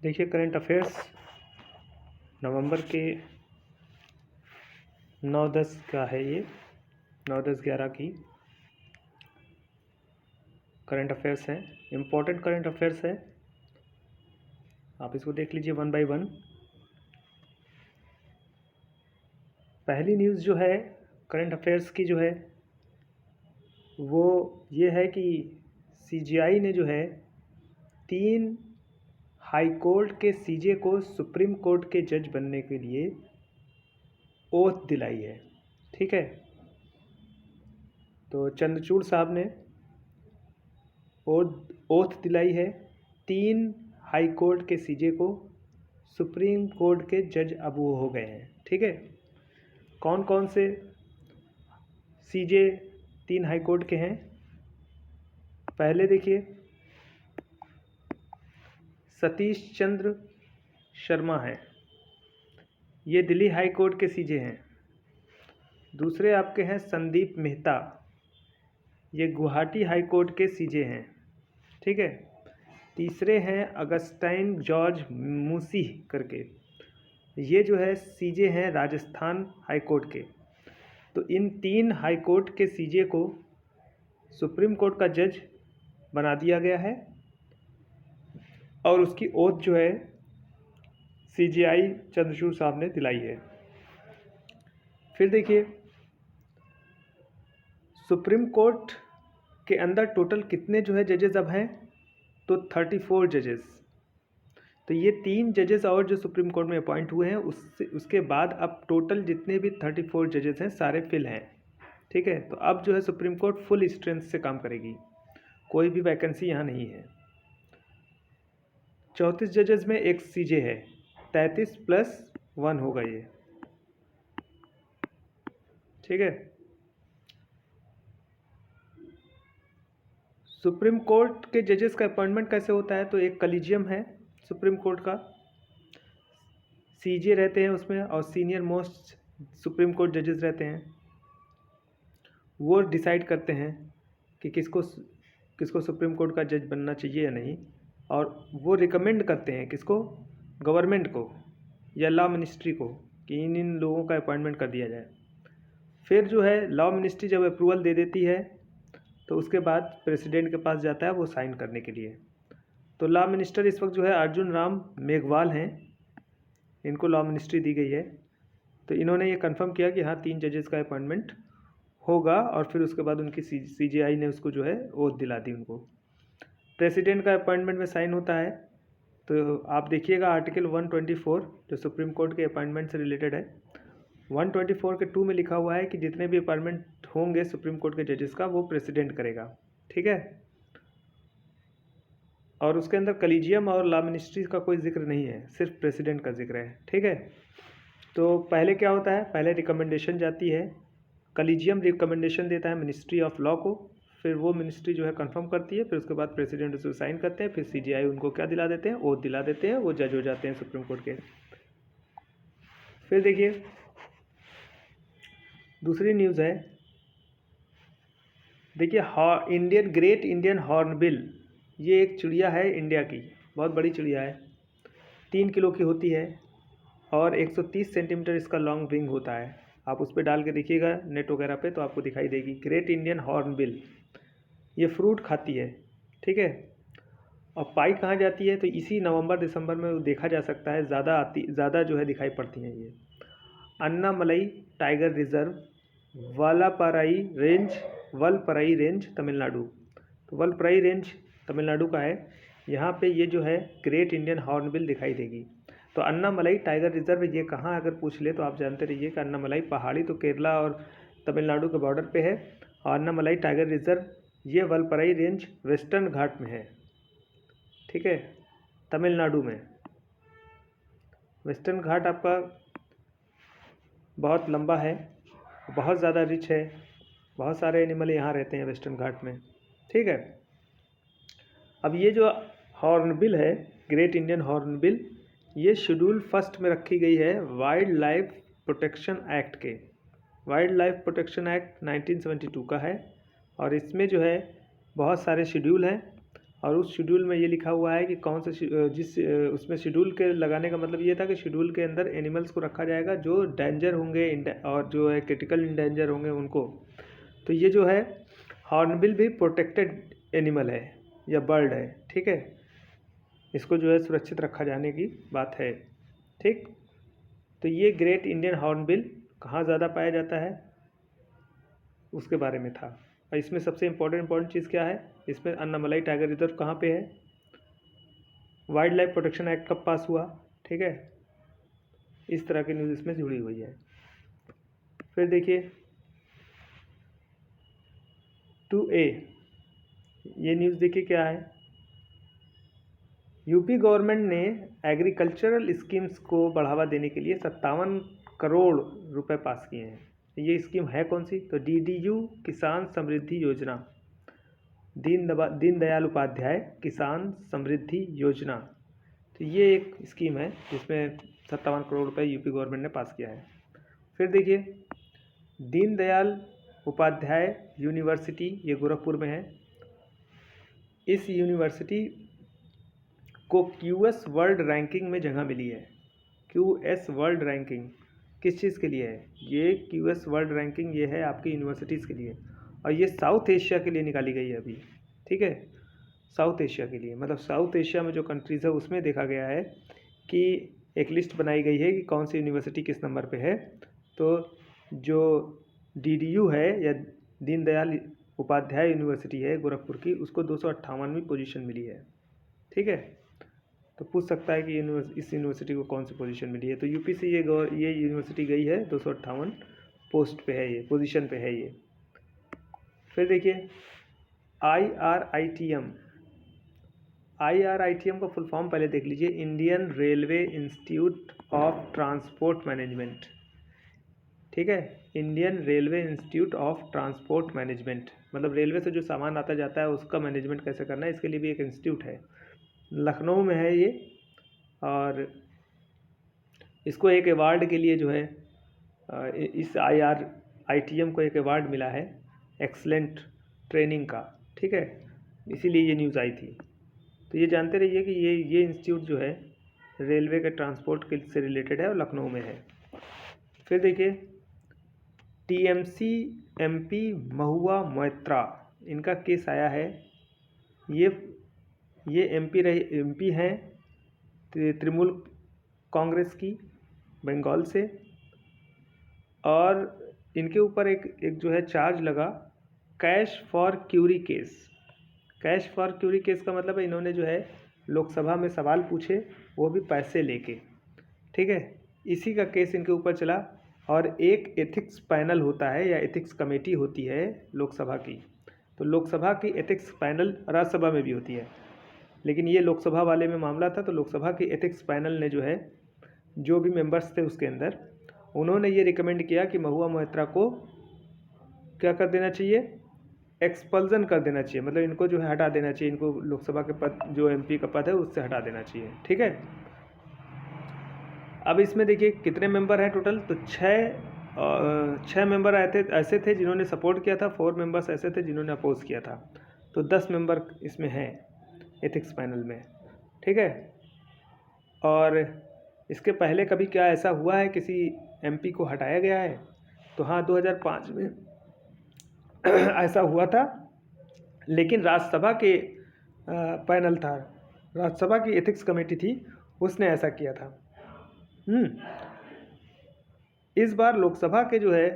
देखिए current affairs नवंबर के 9-10 का है ये 9-10-11 की करंट अफेयर्स है। इम्पोर्टेंट करंट अफेयर्स है, आप इसको देख लीजिए वन बाय वन। पहली न्यूज़ जो है करंट अफेयर्स की जो है वो ये है कि सीजीआई ने जो है 3 हाई कोर्ट के सीजे को सुप्रीम कोर्ट के जज बनने के लिए ओथ दिलाई है। ठीक है, तो चंद्रचूड़ साहब ने ओथ दिलाई है 3 हाई कोर्ट के सीजे को, सुप्रीम कोर्ट के जज अब वो हो गए हैं। ठीक है, कौन कौन से सीजे 3 हाई कोर्ट के हैं? पहले देखिए सतीश चंद्र शर्मा है, ये दिल्ली हाई कोर्ट के सीजे हैं। दूसरे आपके हैं संदीप मेहता, ये गुवाहाटी हाई कोर्ट के सीजे हैं। ठीक है, तीसरे हैं अगस्टाइन जॉर्ज मूसी करके, ये जो है सीजे हैं राजस्थान हाई कोर्ट के। तो इन 3 हाई कोर्ट के सीजे को सुप्रीम कोर्ट का जज बना दिया गया है और उसकी ओथ जो है सीजीआई चंद्रचूड़ साहब ने दिलाई है। फिर देखिए सुप्रीम कोर्ट के अंदर टोटल कितने जो है जजेस अब हैं, तो 34 जजेस। तो ये 3 जजेस और जो सुप्रीम कोर्ट में अपॉइंट हुए हैं उसके बाद अब टोटल जितने भी 34 जजेस हैं सारे फिल हैं। ठीक है, तो अब जो है सुप्रीम कोर्ट फुल स्ट्रेंथ से काम करेगी, कोई भी वैकेंसी यहाँ नहीं है। 34 जजेस में एक सीजे है, 33 + 1 होगा ये। ठीक है, सुप्रीम कोर्ट के जजेस का अपॉइंटमेंट कैसे होता है? तो एक कलीजियम है सुप्रीम कोर्ट का, सीजे रहते हैं उसमें और सीनियर मोस्ट सुप्रीम कोर्ट जजेस रहते हैं। वो डिसाइड करते हैं कि किसको सुप्रीम कोर्ट का जज बनना चाहिए या नहीं, और वो रिकमेंड करते हैं किसको, गवर्नमेंट को या लॉ मिनिस्ट्री को कि इन लोगों का अपॉइंटमेंट कर दिया जाए। फिर जो है लॉ मिनिस्ट्री जब अप्रूवल दे देती है तो उसके बाद प्रेसिडेंट के पास जाता है वो साइन करने के लिए। तो लॉ मिनिस्टर इस वक्त जो है अर्जुन राम मेघवाल हैं, इनको लॉ मिनिस्ट्री दी गई है। तो इन्होंने ये कंफर्म किया कि हाँ 3 जजेस का अपॉइंटमेंट होगा और फिर उसके बाद उनकी सीजीआई ने उसको जो है ओथ दिला दी उनको। प्रेसिडेंट का अपॉइंटमेंट में साइन होता है, तो आप देखिएगा आर्टिकल 124 जो सुप्रीम कोर्ट के अपॉइंटमेंट से रिलेटेड है, 124 के 2 में लिखा हुआ है कि जितने भी अपॉइंटमेंट होंगे सुप्रीम कोर्ट के जजेस का वो प्रेसिडेंट करेगा। ठीक है, और उसके अंदर कलीजियम और लॉ मिनिस्ट्री का कोई जिक्र नहीं है, सिर्फ प्रेसिडेंट का जिक्र है। ठीक है, तो पहले क्या होता है, पहले रिकमेंडेशन जाती है, कलीजियम रिकमेंडेशन देता है मिनिस्ट्री ऑफ लॉ को, फिर वो मिनिस्ट्री जो है कंफर्म करती है, फिर उसके बाद प्रेसिडेंट उसको साइन करते हैं, फिर सीजीआई उनको क्या दिला देते हैं, ओथ दिला देते हैं, वो जज हो जाते हैं सुप्रीम कोर्ट के। फिर देखिए दूसरी न्यूज़ है, देखिए ग्रेट इंडियन हॉर्नबिल, ये एक चिड़िया है इंडिया की, बहुत बड़ी चिड़िया है, 3 किलो की होती है और 130 सेंटीमीटर इसका लॉन्ग विंग होता है। आप उस पर डाल के देखिएगा नेट वगैरह पे तो आपको दिखाई देगी ग्रेट इंडियन हॉर्नबिल। ये फ्रूट खाती है। ठीक है, और पाई कहाँ जाती है? तो इसी नवंबर दिसंबर में देखा जा सकता है, ज़्यादा जो है दिखाई पड़ती हैं ये। Annamalai tiger reserve, Valparai range Tamil Nadu. तो वलपराई रेंज तमिलनाडु का है, यहाँ पे ये जो है ग्रेट इंडियन हॉर्नबिल दिखाई देगी। तो अन्नामलई टाइगर रिजर्व ये कहाँ अगर पूछ ले तो आप जानते रहिए कि अन्नामलई पहाड़ी तो केरला और तमिलनाडु के बॉर्डर पे है, और अन्नामलई टाइगर रिजर्व ये वलपराई रेंज वेस्टर्न घाट में है। ठीक है, तमिलनाडु में वेस्टर्न घाट आपका बहुत लंबा है, बहुत ज़्यादा रिच है, बहुत सारे एनिमल यहाँ रहते हैं वेस्टर्न घाट में। ठीक है, अब ये जो हॉर्नबिल है ग्रेट इंडियन हॉर्नबिल, ये शेड्यूल 1 में रखी गई है वाइल्ड लाइफ प्रोटेक्शन एक्ट के। वाइल्ड लाइफ प्रोटेक्शन एक्ट 1972 का है और इसमें जो है बहुत सारे शेड्यूल हैं और उस शेड्यूल में ये लिखा हुआ है कि कौन सा उसमें शेड्यूल के लगाने का मतलब ये था कि शेड्यूल के अंदर एनिमल्स को रखा जाएगा जो डेंजर होंगे और जो है क्रिटिकल इंडेंजर होंगे उनको। तो ये जो है हॉर्नबिल भी प्रोटेक्टेड एनिमल है या बर्ड है, ठीक है, इसको जो है सुरक्षित रखा जाने की बात है, ठीक। तो ये ग्रेट इंडियन हॉर्नबिल कहाँ ज़्यादा पाया जाता है उसके बारे में था। और इसमें सबसे इम्पोर्टेंट चीज़ क्या है, इसमें अन्नामलाई टाइगर रिजर्व कहाँ पे है, वाइल्ड लाइफ प्रोटेक्शन एक्ट कब पास हुआ, ठीक है, इस तरह की न्यूज़ इसमें जुड़ी हुई है। फिर देखिए 2A, ये न्यूज़ देखिए क्या है। यूपी गवर्नमेंट ने एग्रीकल्चरल स्कीम्स को बढ़ावा देने के लिए 57 करोड़ रुपए पास किए हैं। ये स्कीम है कौन सी, तो DDU किसान समृद्धि योजना, दीनदयाल उपाध्याय किसान समृद्धि योजना। तो ये एक स्कीम है जिसमें 57 करोड़ रुपए यूपी गवर्नमेंट ने पास किया है। फिर देखिए दीनदयाल उपाध्याय यूनिवर्सिटी, ये गोरखपुर में है। इस यूनिवर्सिटी को QS वर्ल्ड रैंकिंग में जगह मिली है। QS वर्ल्ड रैंकिंग किस चीज़ के लिए है, ये QS वर्ल्ड रैंकिंग ये है आपकी यूनिवर्सिटीज़ के लिए, और ये साउथ एशिया के लिए निकाली गई है अभी, ठीक है, साउथ एशिया के लिए, मतलब साउथ एशिया में जो कंट्रीज़ है उसमें देखा गया है कि एक लिस्ट बनाई गई है कि कौन सी यूनिवर्सिटी किस नंबर पे है। तो जो DDU है या दीनदयाल उपाध्याय यूनिवर्सिटी है गोरखपुर की, उसको 258वीं पोजीशन मिली है, ठीक है। तो पूछ सकता है कि इस यूनिवर्सिटी को कौन सी पोजीशन मिली है, तो यूपी से ये यूनिवर्सिटी गई है 258 पोस्ट पे है, ये पोजीशन पे है ये। फिर देखिए IRITM का फुल फॉर्म पहले देख लीजिए, Indian railway institute of transport management, ठीक है, Indian railway institute of transport management, मतलब रेलवे से जो सामान आता जाता है उसका मैनेजमेंट कैसे करना है, इसके लिए भी एक इंस्टीट्यूट है, लखनऊ में है ये। और इसको एक अवार्ड के लिए जो है इस IRITM को एक अवार्ड मिला है एक्सलेंट ट्रेनिंग का, ठीक है, इसीलिए ये न्यूज़ आई थी। तो ये जानते रहिए कि ये इंस्टीट्यूट जो है रेलवे के ट्रांसपोर्ट के से रिलेटेड है और लखनऊ में है। फिर देखिए TMC MP महुआ मोइत्रा, इनका केस आया है। ये MP हैं तृणमूल कांग्रेस की बंगाल से, और इनके ऊपर एक जो है चार्ज लगा cash for query case. Cash for query case का मतलब है इन्होंने जो है लोकसभा में सवाल पूछे, वो भी पैसे लेके, ठीक है, इसी का केस इनके ऊपर चला। और एक एथिक्स पैनल होता है या एथिक्स कमेटी होती है लोकसभा की, तो लोकसभा की एथिक्स पैनल राज्यसभा में भी होती है, लेकिन ये लोकसभा वाले में मामला था। तो लोकसभा की एथिक्स पैनल ने जो है जो भी मेंबर्स थे उसके अंदर, उन्होंने ये रिकमेंड किया कि महुआ मोइत्रा को क्या कर देना चाहिए, एक्सपल्जन कर देना चाहिए, मतलब इनको जो है हटा देना चाहिए, इनको लोकसभा के पद जो MP का पद है उससे हटा देना चाहिए, ठीक है। अब इसमें देखिए कितने मेंबर हैं टोटल, तो छः मेंबर ऐसे थे जिन्होंने सपोर्ट किया था, 4 मेंबर्स ऐसे थे जिन्होंने अपोज किया था, तो 10 मेंबर इसमें हैं एथिक्स पैनल में, ठीक है। और इसके पहले कभी क्या ऐसा हुआ है किसी MP को हटाया गया है, तो हाँ 2005 में ऐसा हुआ था, लेकिन राज्यसभा के पैनल था, राज्यसभा की एथिक्स कमेटी थी, उसने ऐसा किया था। इस बार लोकसभा के जो है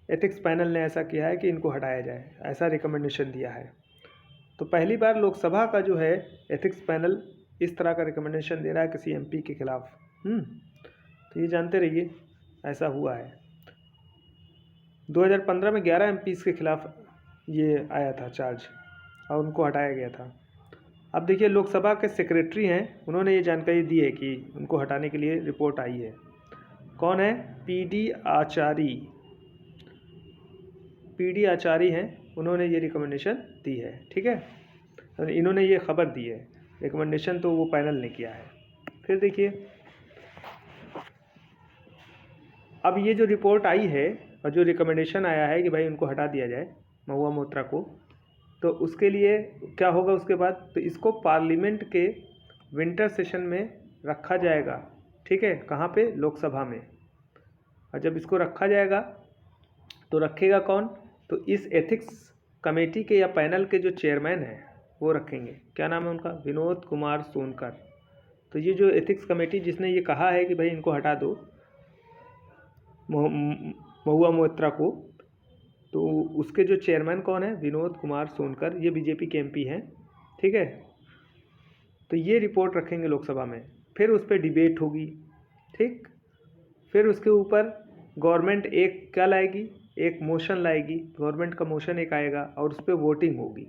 एथिक्स पैनल ने ऐसा किया है कि इनको हटाया जाए, ऐसा रिकमेंडेशन दिया है। तो पहली बार लोकसभा का जो है एथिक्स पैनल इस तरह का रिकमेंडेशन दे रहा है किसी MP के खिलाफ। तो ये जानते रहिए ऐसा हुआ है। 2015 में 11 MPs के खिलाफ ये आया था चार्ज और उनको हटाया गया था। अब देखिए लोकसभा के सेक्रेटरी हैं, उन्होंने ये जानकारी दी है कि उनको हटाने के लिए रिपोर्ट आई है। कौन है, PD आचारी हैं, उन्होंने ये रिकमेंडेशन दी है, ठीक है, तो इन्होंने ये खबर दी है, रिकमेंडेशन तो वो पैनल ने किया है। फिर देखिए अब ये जो रिपोर्ट आई है और जो रिकमेंडेशन आया है कि भाई उनको हटा दिया जाए महुआ मोइत्रा को, तो उसके लिए क्या होगा उसके बाद, तो इसको पार्लियामेंट के विंटर सेशन में रखा जाएगा, ठीक है, कहाँ पे, लोकसभा में। और जब इसको रखा जाएगा तो रखेगा कौन, तो इस एथिक्स कमेटी के या पैनल के जो चेयरमैन हैं वो रखेंगे, क्या नाम है उनका, विनोद कुमार सोनकर। तो ये जो एथिक्स कमेटी जिसने ये कहा है कि भाई इनको हटा दो महुआ मोइत्रा को, तो उसके जो चेयरमैन कौन है, विनोद कुमार सोनकर, ये बीजेपी के एमपी हैं, ठीक है। तो ये रिपोर्ट रखेंगे लोकसभा में, फिर उस पर डिबेट होगी, ठीक। फिर उसके ऊपर गवर्नमेंट एक क्या लाएगी, एक मोशन लाएगी, गवर्नमेंट का मोशन एक आएगा और उस पर वोटिंग होगी।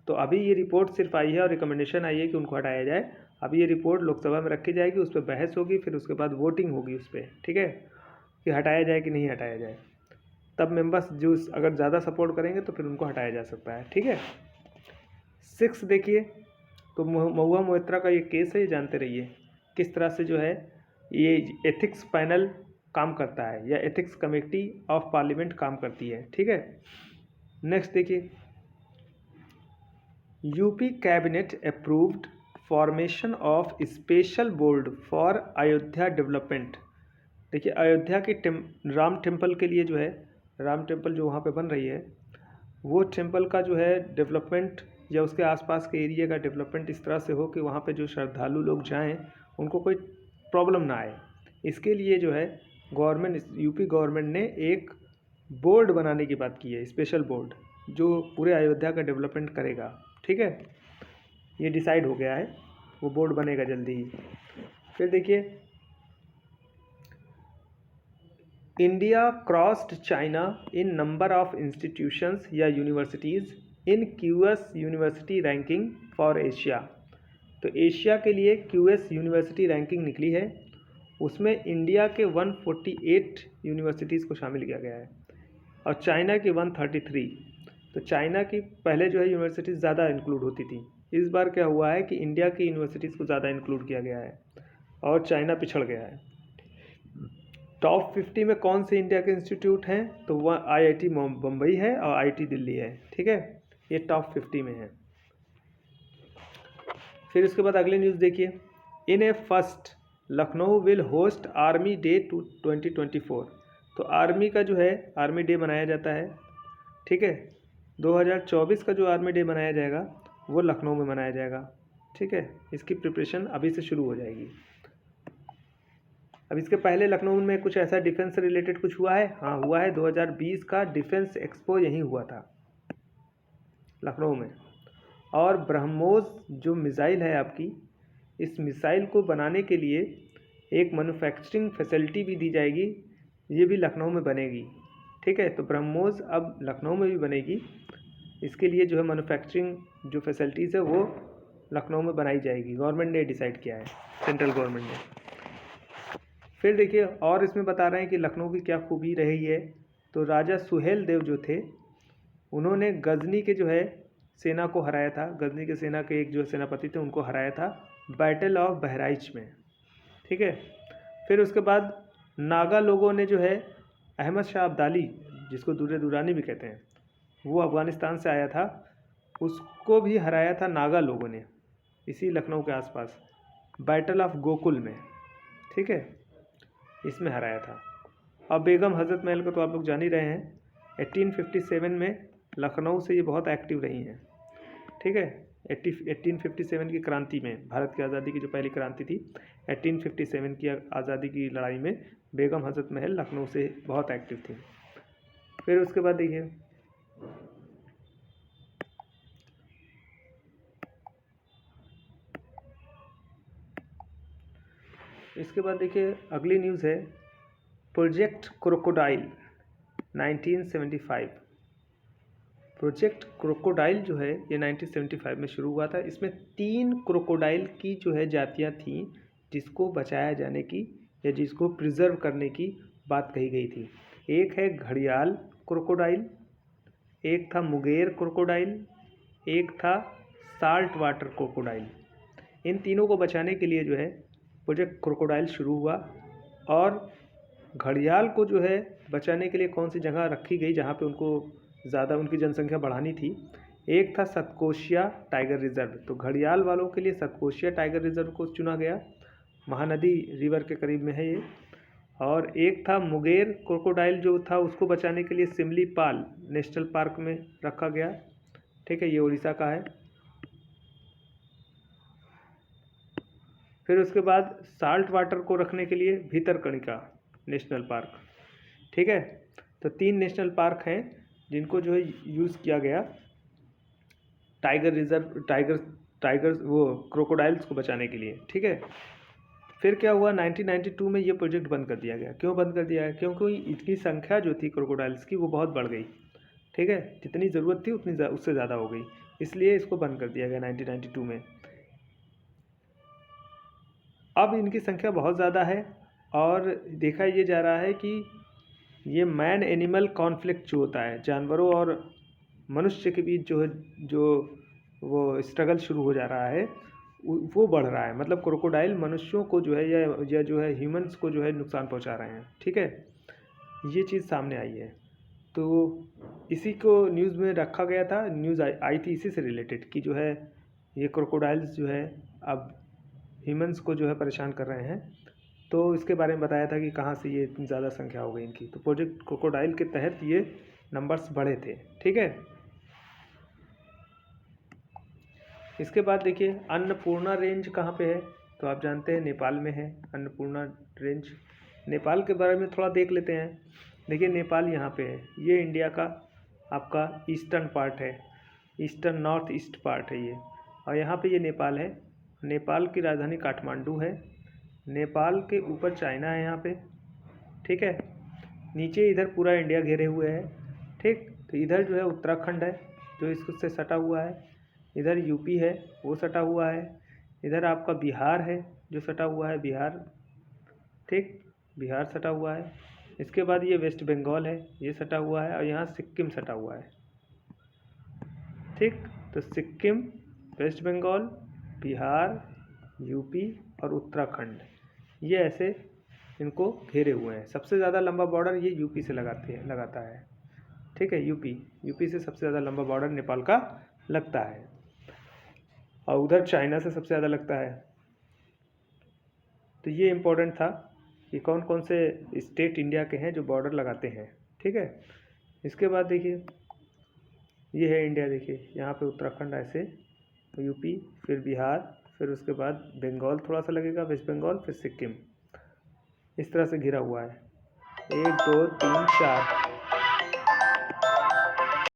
तो अभी ये रिपोर्ट सिर्फ आई है और रिकमेंडेशन आई है कि उनको हटाया जाए। अभी ये रिपोर्ट लोकसभा में रखी जाएगी, उस पर बहस होगी, फिर उसके बाद वोटिंग होगी उस पर, ठीक है, कि हटाया जाए कि नहीं हटाया जाए। तब मेंबर्स जो अगर ज़्यादा सपोर्ट करेंगे तो फिर उनको हटाया जा सकता है, ठीक है। 6 देखिए, तो महुआ मोइत्रा का ये केस है, ये जानते रहिए किस तरह से जो है ये एथिक्स पैनल काम करता है या एथिक्स कमेटी ऑफ पार्लियामेंट काम करती है, ठीक है। नेक्स्ट देखिए, UP cabinet approved formation of special board for Ayodhya development. देखिए अयोध्या की राम टेम्पल के लिए जो है, राम टेम्पल जो वहाँ पे बन रही है, वो टेम्पल का जो है डेवलपमेंट या उसके आसपास के एरिया का डेवलपमेंट इस तरह से हो कि वहाँ पे जो श्रद्धालु लोग जाएं उनको कोई प्रॉब्लम ना आए। इसके लिए जो है यूपी गवर्नमेंट ने एक बोर्ड बनाने की बात की है, स्पेशल बोर्ड जो पूरे अयोध्या का डेवलपमेंट करेगा, ठीक है। ये डिसाइड हो गया है, वो बोर्ड बनेगा जल्दी ही। फिर देखिए, India crossed China in number of institutions या universities in QS university ranking for Asia. तो एशिया के लिए क्यूएस यूनिवर्सिटी रैंकिंग निकली है, उसमें इंडिया के 148 यूनिवर्सिटीज़ को शामिल किया गया है और चाइना की 133। तो चाइना की पहले जो है यूनिवर्सिटीज़ ज़्यादा इंक्लूड होती थी, इस बार क्या हुआ है कि इंडिया की यूनिवर्सिटीज़ को ज़्यादा इंक्लूड किया गया है और चाइना पिछड़ गया है। टॉप 50 में कौन से इंडिया के इंस्टीट्यूट हैं, तो वह आईआईटी बम्बई है और आईआईटी दिल्ली है, ठीक है, ये टॉप 50 में है। फिर उसके बाद अगली न्यूज़ देखिए, in a first Lucknow will host Army Day 2024। तो आर्मी का जो है आर्मी डे मनाया जाता है, ठीक है। 2024 का जो आर्मी डे मनाया जाएगा वो लखनऊ में मनाया जाएगा, ठीक है। इसकी प्रिपरेशन अभी से शुरू हो जाएगी। अब इसके पहले लखनऊ में कुछ ऐसा डिफेंस से रिलेटेड कुछ हुआ है, हाँ हुआ है, 2020 का डिफेंस एक्सपो यहीं हुआ था लखनऊ में। और ब्रह्मोस जो मिसाइल है आपकी, इस मिसाइल को बनाने के लिए एक मैन्युफैक्चरिंग फैसिलिटी भी दी जाएगी, ये भी लखनऊ में बनेगी, ठीक है। तो ब्रह्मोस अब लखनऊ में भी बनेगी, इसके लिए जो है मैन्युफैक्चरिंग जो फैसिलिटीज़ है वो लखनऊ में बनाई जाएगी, गवर्नमेंट ने डिसाइड किया है, सेंट्रल गवर्नमेंट ने। फिर देखिए, और इसमें बता रहे हैं कि लखनऊ की क्या खूबी रही है, तो राजा सुहेल देव जो थे उन्होंने गजनी के जो है सेना को हराया था, गजनी के सेना के एक जो सेनापति थे उनको हराया था बैटल ऑफ बहराइच में, ठीक है। फिर उसके बाद नागा लोगों ने जो है अहमद शाह अब्दाली, जिसको दुर्रे दुरानी भी कहते हैं, वो अफ़गानिस्तान से आया था, उसको भी हराया था नागा लोगों ने इसी लखनऊ के आसपास बैटल ऑफ गोकुल में, ठीक है, इसमें हराया था। अब बेगम हज़रत महल को तो आप लोग जान ही रहे हैं, 1857 में लखनऊ से ये बहुत एक्टिव रही हैं, ठीक है। 1857 की क्रांति में, भारत की आज़ादी की जो पहली क्रांति थी, 1857 की आज़ादी की लड़ाई में बेगम हज़रत महल लखनऊ से बहुत एक्टिव थी। फिर उसके बाद देखिए, इसके बाद देखिए अगली न्यूज़ है प्रोजेक्ट क्रोकोडाइल 1975। प्रोजेक्ट क्रोकोडाइल जो है ये 1975 में शुरू हुआ था। इसमें 3 क्रोकोडाइल की जो है जातियाँ थीं जिसको बचाया जाने की या जिसको प्रिजर्व करने की बात कही गई थी। एक है घड़ियाल क्रोकोडाइल, एक था मुगेर क्रोकोडाइल, एक था साल्ट वाटर क्रोकोडाइल। इन तीनों को बचाने के लिए जो है प्रोजेक्ट क्रोकोडाइल शुरू हुआ। और घड़ियाल को जो है बचाने के लिए कौन सी जगह रखी गई जहाँ पे उनको ज़्यादा उनकी जनसंख्या बढ़ानी थी, एक था सतकोशिया टाइगर रिजर्व, तो घड़ियाल वालों के लिए सतकोशिया टाइगर रिजर्व को चुना गया, महानदी रिवर के करीब में है ये। और एक था मुगेर क्रोकोडाइल जो था, उसको बचाने के लिए सिमलीपाल नेशनल पार्क में रखा गया। ठीक है, ये उड़ीसा का है। फिर उसके बाद साल्ट वाटर को रखने के लिए भीतरकनिका नेशनल पार्क। ठीक है, तो 3 नेशनल पार्क हैं जिनको जो है यूज़ किया गया टाइगर रिजर्व, टाइगर वो क्रोकोडाइल्स को बचाने के लिए। ठीक है, फिर क्या हुआ, 1992 में ये प्रोजेक्ट बंद कर दिया गया। क्यों बंद कर दिया है? क्योंकि इनकी संख्या जो थी क्रोकोडाइल्स की वो बहुत बढ़ गई। ठीक है, जितनी ज़रूरत थी उतनी उससे ज़्यादा हो गई, इसलिए इसको बंद कर दिया गया 1992 में। अब इनकी संख्या बहुत ज़्यादा है और देखा ये जा रहा है कि ये मैन एनिमल कॉन्फ्लिक्ट जो होता है, जानवरों और मनुष्य के बीच जो है, जो वो स्ट्रगल शुरू हो जा रहा है, वो बढ़ रहा है। मतलब क्रोकोडाइल मनुष्यों को जो है या जो है ह्यूमंस को जो है नुकसान पहुंचा रहे हैं। ठीक है, ये चीज़ सामने आई है, तो इसी को न्यूज़ में रखा गया था। न्यूज़ आई थी इसी से रिलेटेड कि जो है ये क्रोकोडाइल्स जो है अब ह्यूमंस को जो है परेशान कर रहे हैं। तो इसके बारे में बताया था कि कहाँ से ये इतनी ज़्यादा संख्या हो गई इनकी। तो प्रोजेक्ट क्रोकोडाइल के तहत ये नंबर्स बढ़े थे। ठीक है, इसके बाद देखिए अन्नपूर्णा रेंज कहाँ पे है, तो आप जानते हैं नेपाल में है अन्नपूर्णा रेंज। नेपाल के बारे में थोड़ा देख लेते हैं। देखिए नेपाल यहाँ पे है, ये इंडिया का आपका ईस्टर्न पार्ट है, ईस्टर्न नॉर्थ ईस्ट पार्ट है ये, और यहाँ पे ये नेपाल है। नेपाल की राजधानी काठमांडू है। नेपाल के ऊपर चाइना है यहाँ पे। ठीक है, नीचे इधर पूरा इंडिया घेरे हुए है। ठीक, तो इधर जो है उत्तराखंड है जो इससे सटा हुआ है, इधर यूपी है वो सटा हुआ है, इधर आपका बिहार है जो सटा हुआ है, बिहार। ठीक, बिहार सटा हुआ है। इसके बाद ये वेस्ट बंगाल है, ये सटा हुआ है, और यहाँ सिक्किम सटा हुआ है। ठीक, तो सिक्किम, वेस्ट बंगाल, बिहार, यूपी और उत्तराखंड, ये ऐसे इनको घेरे हुए हैं। सबसे ज़्यादा लंबा बॉर्डर ये यूपी से लगाता है। ठीक है, यूपी से सबसे ज़्यादा लंबा बॉर्डर नेपाल का लगता है, और उधर चाइना से सबसे ज़्यादा लगता है। तो ये इम्पोर्टेंट था कि कौन कौन से स्टेट इंडिया के हैं जो बॉर्डर लगाते हैं। ठीक है, इसके बाद देखिए ये है इंडिया। देखिए यहाँ पे उत्तराखंड ऐसे, यूपी, फिर बिहार, फिर उसके बाद बंगाल थोड़ा सा लगेगा, वेस्ट बंगाल, फिर सिक्किम, इस तरह से घिरा हुआ है। 1 2 3 4